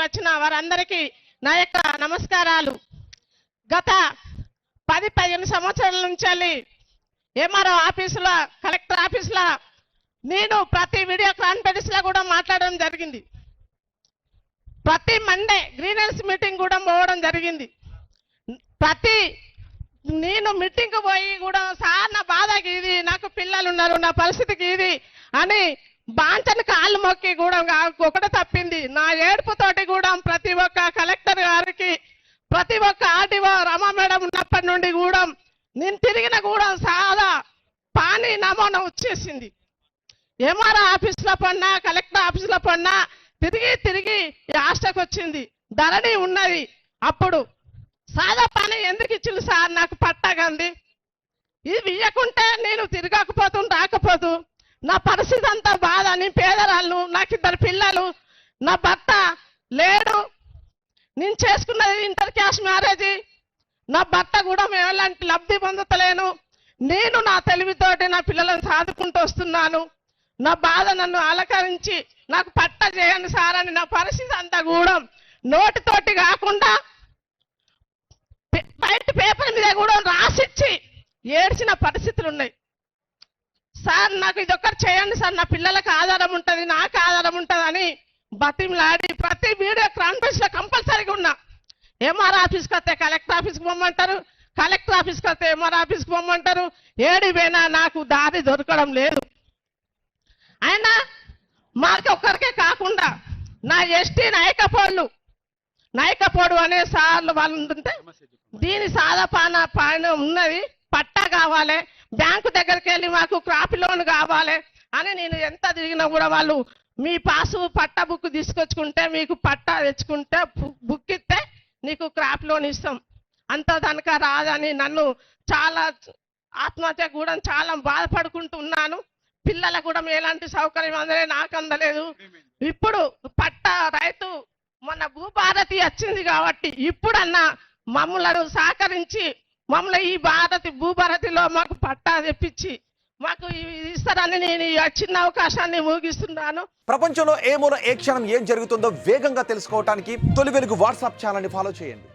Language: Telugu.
వచ్చిన వారందరికీ నా యొక్క నమస్కారాలు. గత 10-15 సంవత్సరాల నుంచి ఎంఆర్ఓ ఆఫీసులో, కలెక్టర్ ఆఫీసులో నేను ప్రతి వీడియో కాన్ఫరెన్స్ లో కూడా మాట్లాడడం జరిగింది. ప్రతి మండే గ్రీనెన్స్ మీటింగ్ కూడా పోవడం జరిగింది. నేను మీటింగ్ పోయి కూడా సార్ నా బాధకి ఇది, నాకు పిల్లలు ఉన్నారు, నా పరిస్థితికి ఇది అని బాంచని కాళ్ళు మొక్కి కూడా ఒకటి తప్పింది. నా ఏడుపుతోటి కూడా ప్రతి ఒక్క కలెక్టర్ గారికి, ప్రతి ఒక్క ఆర్డీఓ రమా మేడం ఉన్నప్పటి నుండి కూడా నేను తిరిగిన కూడా సాదా పానీ నమూనా వచ్చేసింది. ఎంఆర్ఓ ఆఫీసులో పడినా, కలెక్టర్ ఆఫీసులో పడినా తిరిగి హాస్టల్కి వచ్చింది. ధరణి ఉన్నది. అప్పుడు సాదా పని ఎందుకు ఇచ్చింది సార్, నాకు పట్టగంది. ఇది ఇవ్వకుంటే నేను రాకపోతూ నా పరిస్థితి అంతా బాధ. నేను పేదరాళ్ళు, నాకు 2 పిల్లలు, నా భర్త లేడు, నేను చేసుకున్నది ఇంటర్ క్యాస్ట్ మ్యారేజ్, నా భర్త కూడా ఎలాంటి లబ్ధి పొందుతలేను. నేను నా తెలివితోటి నా పిల్లలను సాదుకుంటూ వస్తున్నాను. నా బాధ నన్ను అలకరించి నాకు పట్ట చేయండి సార్ అని నా పరిస్థితి అంతా కూడా నోటితోటి కాకుండా బయట పేపర్ మీద కూడా రాసిచ్చి ఏడ్చిన పరిస్థితులు ఉన్నాయి. సార్ నాకు ఇదొక్కటి చేయండి సార్, నా పిల్లలకు ఆధారం ఉంటుంది, నాకు ఆధారం ఉంటుంది అని బతిమలాడి ప్రతి వీడియో కాన్ఫరెన్స్ లో కంపల్సరీగా ఉన్నా. ఎంఆర్ ఆఫీస్కి వస్తే కలెక్టర్ ఆఫీస్కి పొమ్మంటారు, కలెక్టర్ ఆఫీస్కి వస్తే ఎంఆర్ ఆఫీస్కి పొమ్మంటారు. ఏడిపోయినా నాకు దారి దొరకడం లేదు. అయినా మాకు ఒక్కరికే కాకుండా నా ఎస్టీ నాయకపోడు అనే సార్లు వాళ్ళు ఉంటుంటే దీని పైన ఉన్నది, పట్టా కావాలి, బ్యాంకు దగ్గరికి వెళ్ళి మాకు క్రాప్ లోన్ కావాలి అని నేను ఎంత తిరిగినా కూడా వాళ్ళు మీ పాసు పట్టా బుక్ తీసుకొచ్చుకుంటే, మీకు పట్టా తెచ్చుకుంటే బుక్ ఇస్తే నీకు క్రాప్ లోన్ ఇస్తాం, అంత తనక రాదని నన్ను చాలా ఆత్మహత్య కూడా చాలా బాధపడుకుంటున్నాను. పిల్లలకు కూడా ఎలాంటి సౌకర్యం అందలే, నాకు అందలేదు. ఇప్పుడు పట్టా రైతు మన భూభారతి వచ్చింది కాబట్టి ఇప్పుడన్నా మమ్మలను సహకరించి మమ్మల్ని ఈ భూభారతిలో మాకు పట్టా తెప్పించి మాకు ఇస్తారని నేను ఈ చిన్న అవకాశాన్ని ముగిస్తున్నాను. ప్రపంచంలో ఏ మూల ఏ క్షణం ఏం జరుగుతుందో వేగంగా తెలుసుకోవడానికి తొలి వెలుగు వాట్సాప్ ఛానల్ని ఫాలో చేయండి.